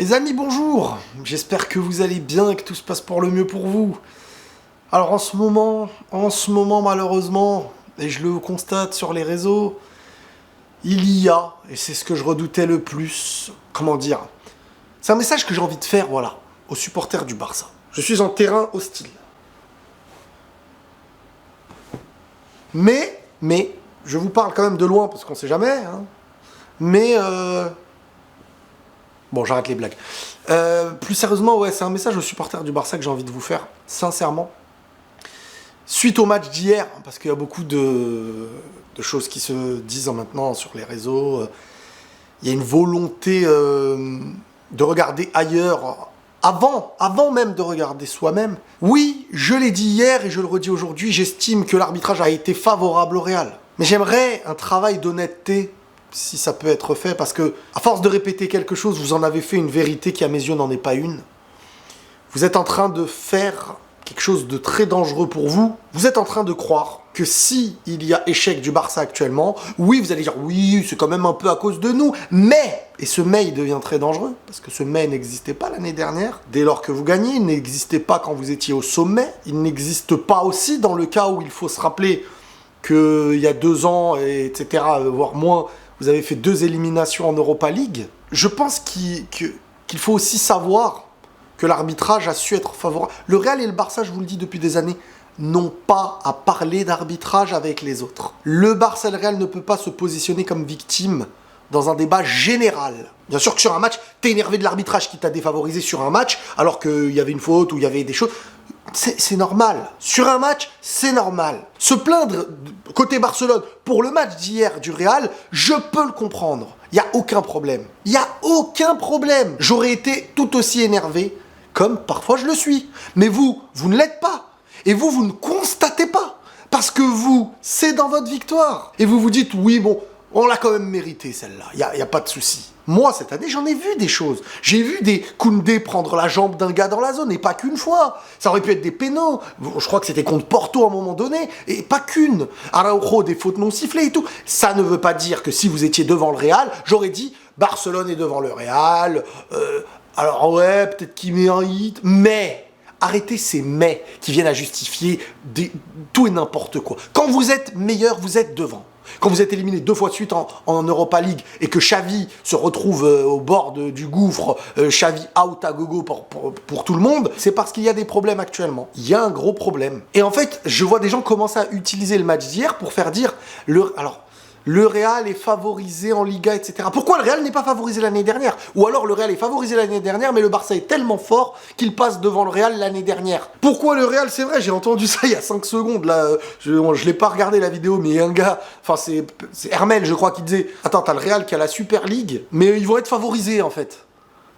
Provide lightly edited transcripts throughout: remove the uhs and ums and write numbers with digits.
Les amis, bonjour. J'espère que vous allez bien et que tout se passe pour le mieux pour vous. Alors en ce moment malheureusement, et je le constate sur les réseaux, il y a, et c'est ce que je redoutais le plus, comment dire, c'est un message que j'ai envie de faire, voilà, aux supporters du Barça. Je suis en terrain hostile. Mais, je vous parle quand même de loin parce qu'on sait jamais, hein. Bon, j'arrête les blagues. Plus sérieusement, ouais, c'est un message aux supporters du Barça que j'ai envie de vous faire, sincèrement. Suite au match d'hier, parce qu'il y a beaucoup de choses qui se disent maintenant sur les réseaux, il y a une volonté de regarder ailleurs, avant même de regarder soi-même. Oui, je l'ai dit hier et je le redis aujourd'hui, j'estime que l'arbitrage a été favorable au Real. Mais j'aimerais un travail d'honnêteté, si ça peut être fait, parce que à force de répéter quelque chose, vous en avez fait une vérité qui à mes yeux n'en est pas une. Vous êtes en train de faire quelque chose de très dangereux pour vous. Vous êtes en train de croire que si il y a échec du Barça actuellement, oui, vous allez dire oui, c'est quand même un peu à cause de nous, mais, et ce mais il devient très dangereux, parce que ce mais n'existait pas l'année dernière, dès lors que vous gagnez, il n'existait pas quand vous étiez au sommet, il n'existe pas aussi dans le cas où il faut se rappeler qu'il y a 2 ans, etc., voire moins, vous avez fait 2 éliminations en Europa League. Je pense qu'il faut aussi savoir que l'arbitrage a su être favorable. Le Real et le Barça, je vous le dis depuis des années, n'ont pas à parler d'arbitrage avec les autres. Le Barça et le Real ne peut pas se positionner comme victime dans un débat général. Bien sûr que sur un match, t'es énervé de l'arbitrage qui t'a défavorisé sur un match, alors qu'il y avait une faute ou il y avait des choses. C'est normal. Sur un match, c'est normal. Se plaindre côté Barcelone pour le match d'hier du Real, je peux le comprendre. Il n'y a aucun problème. Il n'y a aucun problème. J'aurais été tout aussi énervé comme parfois je le suis. Mais vous ne l'êtes pas. Et vous ne constatez pas. Parce que vous, c'est dans votre victoire. Et vous vous dites, oui, bon, on l'a quand même mérité celle-là. Il n'y a pas de souci. Moi, cette année, j'en ai vu des choses. J'ai vu des Koundé prendre la jambe d'un gars dans la zone, et pas qu'une fois. Ça aurait pu être des pénaux. Je crois que c'était contre Porto à un moment donné, et pas qu'une. Araujo, des fautes non sifflées et tout. Ça ne veut pas dire que si vous étiez devant le Real, j'aurais dit, Barcelone est devant le Real, alors ouais, peut-être qu'il met un hit, mais... Arrêtez ces mais qui viennent à justifier tout et n'importe quoi. Quand vous êtes meilleur, vous êtes devant. Quand vous êtes éliminé 2 fois de suite en Europa League et que Xavi se retrouve au bord du gouffre, Xavi out à gogo pour tout le monde, c'est parce qu'il y a des problèmes actuellement. Il y a un gros problème. Et en fait, je vois des gens commencer à utiliser le match d'hier pour faire dire... Le Real est favorisé en Liga, etc. Pourquoi le Real n'est pas favorisé l'année dernière? Ou alors le Real est favorisé l'année dernière, mais le Barça est tellement fort qu'il passe devant le Real l'année dernière. Pourquoi le Real? C'est vrai, j'ai entendu ça il y a 5 secondes, là. Je l'ai pas regardé la vidéo, mais il y a un gars, enfin c'est Hermel, je crois, qui disait, attends, t'as le Real qui a la Super League, mais ils vont être favorisés, en fait.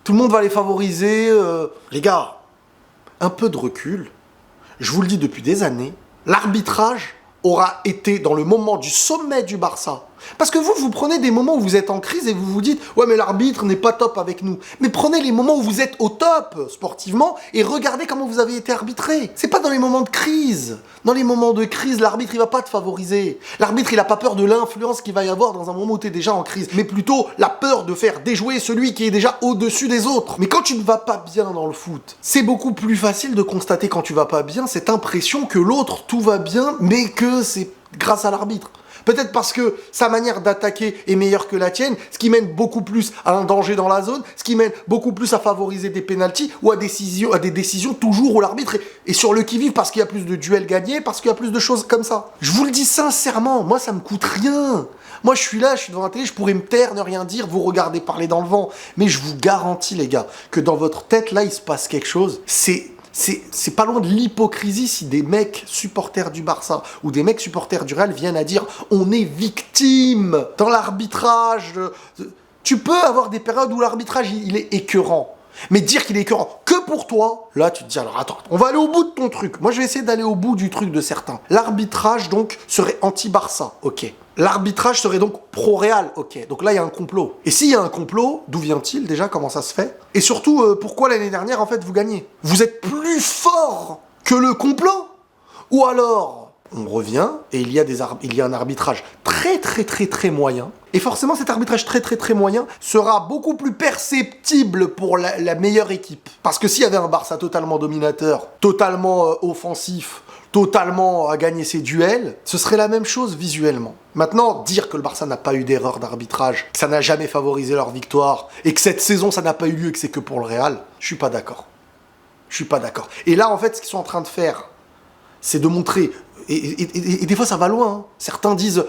Tout le monde va les favoriser. Les gars, un peu de recul. Je vous le dis depuis des années, l'arbitrage aura été dans le moment du sommet du Barça. Parce que vous prenez des moments où vous êtes en crise et vous vous dites « Ouais, mais l'arbitre n'est pas top avec nous. » Mais prenez les moments où vous êtes au top, sportivement, et regardez comment vous avez été arbitré. C'est pas dans les moments de crise. Dans les moments de crise, l'arbitre, il va pas te favoriser. L'arbitre, il a pas peur de l'influence qu'il va y avoir dans un moment où tu es déjà en crise, mais plutôt la peur de faire déjouer celui qui est déjà au-dessus des autres. Mais quand tu ne vas pas bien dans le foot, c'est beaucoup plus facile de constater quand tu vas pas bien cette impression que l'autre, tout va bien, mais que c'est grâce à l'arbitre. Peut-être parce que sa manière d'attaquer est meilleure que la tienne, ce qui mène beaucoup plus à un danger dans la zone, ce qui mène beaucoup plus à favoriser des pénaltys ou à des décisions toujours où l'arbitre est sur le qui-vive parce qu'il y a plus de duels gagnés, parce qu'il y a plus de choses comme ça. Je vous le dis sincèrement, moi ça me coûte rien. Moi je suis devant la télé, je pourrais me taire, ne rien dire, vous regardez parler dans le vent. Mais je vous garantis les gars, que dans votre tête là il se passe quelque chose. C'est pas loin de l'hypocrisie si des mecs supporters du Barça ou des mecs supporters du Real viennent à dire on est victime dans l'arbitrage. Tu peux avoir des périodes où l'arbitrage il est écœurant. Mais dire qu'il est écœurant que pour toi, là tu te dis alors attends, on va aller au bout de ton truc. Moi je vais essayer d'aller au bout du truc de certains. L'arbitrage donc serait anti-Barça, ok. L'arbitrage serait donc pro-Real, ok. Donc là il y a un complot. Et s'il y a un complot, d'où vient-il déjà? Comment ça se fait? Et surtout, pourquoi l'année dernière en fait vous gagnez? Vous êtes plus fort que le complot? Ou alors, on revient et il y a un arbitrage très très très très moyen. Et forcément, cet arbitrage très très très moyen sera beaucoup plus perceptible pour la meilleure équipe. Parce que s'il y avait un Barça totalement dominateur, totalement offensif, totalement à gagner ses duels, ce serait la même chose visuellement. Maintenant, dire que le Barça n'a pas eu d'erreur d'arbitrage, que ça n'a jamais favorisé leur victoire, et que cette saison ça n'a pas eu lieu et que c'est que pour le Real, je suis pas d'accord. Je suis pas d'accord. Et là, en fait, ce qu'ils sont en train de faire, c'est de montrer, et des fois ça va loin, hein. Certains disent,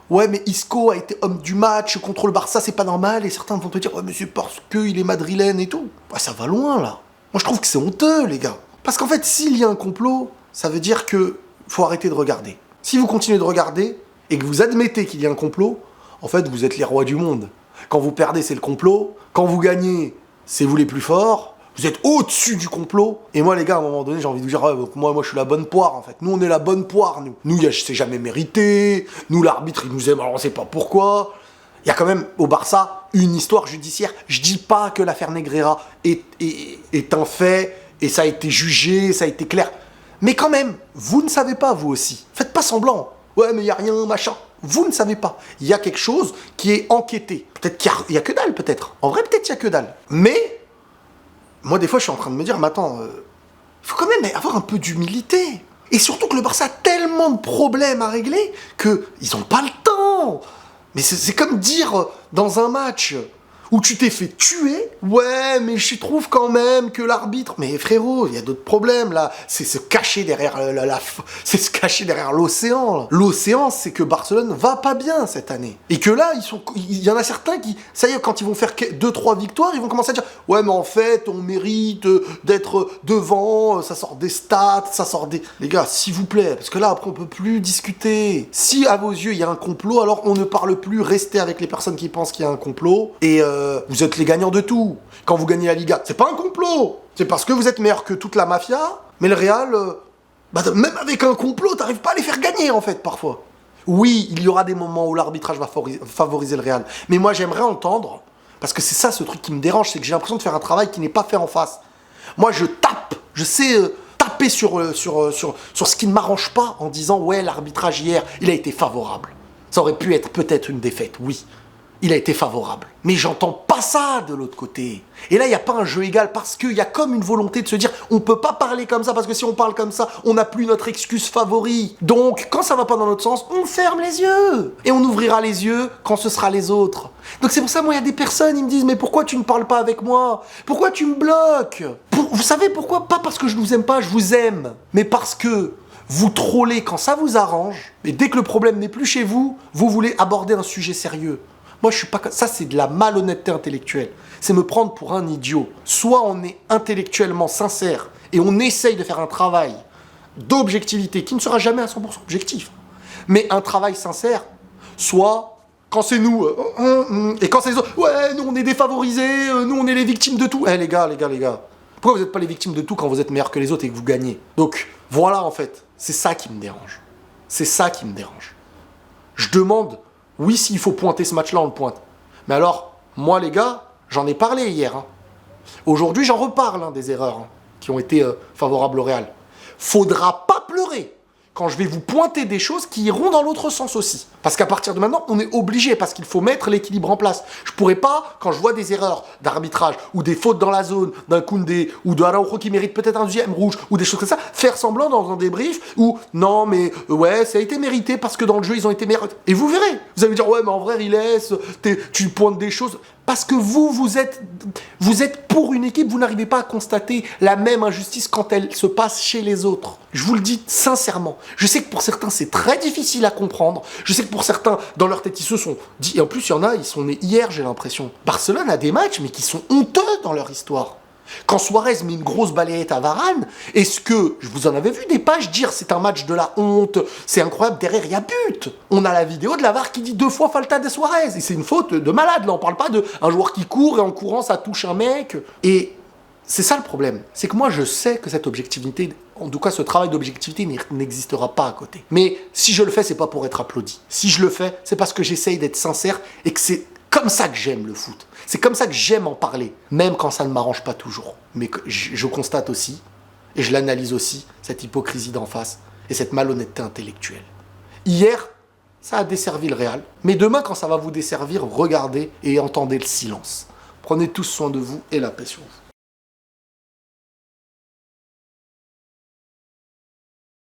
ouais mais Isco a été homme du match contre le Barça, c'est pas normal, et certains vont te dire, ouais mais c'est parce qu'il est madrilène et tout. Ouais, ça va loin là. Moi je trouve que c'est honteux les gars. Parce qu'en fait, s'il y a un complot, ça veut dire que faut arrêter de regarder. Si vous continuez de regarder, et que vous admettez qu'il y a un complot, en fait vous êtes les rois du monde. Quand vous perdez, c'est le complot, quand vous gagnez, c'est vous les plus forts. Vous êtes au-dessus du complot. Et moi, les gars, à un moment donné, j'ai envie de vous dire, ouais, moi, je suis la bonne poire, en fait. Nous, on est la bonne poire, nous. Nous, c'est jamais mérité. Nous, l'arbitre, il nous aime, alors on sait pas pourquoi. Il y a quand même, au Barça, une histoire judiciaire. Je dis pas que l'affaire Negreira est un fait, et ça a été jugé, ça a été clair. Mais quand même, vous ne savez pas, vous aussi. Faites pas semblant. Ouais, mais il y a rien, machin. Vous ne savez pas. Il y a quelque chose qui est enquêté. Peut-être qu'il y a que dalle, peut-être. En vrai, peut-être qu'il y a que dalle. Mais... moi, des fois, je suis en train de me dire, mais attends, faut quand même avoir un peu d'humilité. Et surtout que le Barça a tellement de problèmes à régler qu'ils n'ont pas le temps. Mais c'est comme dire, dans un match où tu t'es fait tuer, ouais, mais je trouve quand même que l'arbitre... Mais frérot, il y a d'autres problèmes, là. C'est se cacher derrière c'est se cacher derrière l'océan. L'océan, c'est que Barcelone va pas bien cette année. Et que là, il y en a certains qui, ça y est, quand ils vont faire 2-3 victoires, ils vont commencer à dire « Ouais, mais en fait, on mérite d'être devant, ça sort des stats, ça sort des... » Les gars, s'il vous plaît, parce que là, après, on peut plus discuter. Si, à vos yeux, il y a un complot, alors on ne parle plus, restez avec les personnes qui pensent qu'il y a un complot, et vous êtes les gagnants de tout. Quand vous gagnez la Liga, c'est pas un complot, c'est parce que vous êtes meilleur que toute la mafia, mais le Real, même avec un complot, t'arrives pas à les faire gagner, en fait, parfois. Oui, il y aura des moments où l'arbitrage va favoriser le Real, mais moi, j'aimerais entendre, parce que c'est ça, ce truc qui me dérange, c'est que j'ai l'impression de faire un travail qui n'est pas fait en face. Moi, je sais taper sur ce qui ne m'arrange pas, en disant, ouais, l'arbitrage hier, il a été favorable. Ça aurait pu être peut-être une défaite, oui. Il a été favorable. Mais j'entends pas ça de l'autre côté. Et là, il n'y a pas un jeu égal parce qu'il y a comme une volonté de se dire on peut pas parler comme ça parce que si on parle comme ça, on n'a plus notre excuse favori. Donc, quand ça va pas dans notre sens, on ferme les yeux. Et on ouvrira les yeux quand ce sera les autres. Donc c'est pour ça, moi, il y a des personnes, ils me disent mais pourquoi tu ne parles pas avec moi? Pourquoi tu me bloques? Vous savez pourquoi? Pas parce que je vous aime pas, je vous aime. Mais parce que vous trollez quand ça vous arrange. Et dès que le problème n'est plus chez vous, vous voulez aborder un sujet sérieux. Moi, je suis pas... Ça, c'est de la malhonnêteté intellectuelle. C'est me prendre pour un idiot. Soit on est intellectuellement sincère et on essaye de faire un travail d'objectivité qui ne sera jamais à 100% objectif, mais un travail sincère, soit quand c'est nous, et quand c'est les autres, ouais, nous on est défavorisés, nous on est les victimes de tout. Les gars, pourquoi vous n'êtes pas les victimes de tout quand vous êtes meilleurs que les autres et que vous gagnez? Donc, voilà en fait, c'est ça qui me dérange. C'est ça qui me dérange. Je demande... oui, s'il faut pointer ce match-là, on le pointe. Mais alors, moi, les gars, j'en ai parlé hier. Aujourd'hui, j'en reparle des erreurs qui ont été favorables au Real. Faudra pas pleurer quand je vais vous pointer des choses qui iront dans l'autre sens aussi. Parce qu'à partir de maintenant, on est obligé, parce qu'il faut mettre l'équilibre en place. Je pourrais pas, quand je vois des erreurs d'arbitrage, ou des fautes dans la zone, d'un Koundé, ou de Araujo qui mérite peut-être un deuxième rouge, ou des choses comme ça, faire semblant dans un débrief, où non mais ouais, ça a été mérité, parce que dans le jeu, ils ont été meilleurs. Et vous verrez, vous allez me dire, ouais mais en vrai, il laisse, tu pointes des choses... Parce que vous êtes pour une équipe, vous n'arrivez pas à constater la même injustice quand elle se passe chez les autres. Je vous le dis sincèrement. Je sais que pour certains, c'est très difficile à comprendre. Je sais que pour certains, dans leur tête, ils se sont dit... Et en plus, il y en a, ils sont nés hier, j'ai l'impression. Barcelone a des matchs, mais qui sont honteux dans leur histoire. Quand Suarez met une grosse balayette à Varane, est-ce que, vous en avez vu des pages dire c'est un match de la honte, c'est incroyable, derrière il y a but. On a la vidéo de la VAR qui dit 2 fois falta de Suarez, et c'est une faute de malade, là on parle pas d'un joueur qui court et en courant ça touche un mec. Et c'est ça le problème, c'est que moi je sais que cette objectivité, en tout cas ce travail d'objectivité n'existera pas à côté. Mais si je le fais, c'est pas pour être applaudi. Si je le fais, c'est parce que j'essaye d'être sincère et que c'est comme ça que j'aime le foot. C'est comme ça que j'aime en parler, même quand ça ne m'arrange pas toujours. Mais je constate aussi, et je l'analyse aussi, cette hypocrisie d'en face. et cette malhonnêteté intellectuelle. Hier, ça a desservi le Real, mais demain, quand ça va vous desservir, regardez et entendez le silence. Prenez tous soin de vous et la paix sur vous.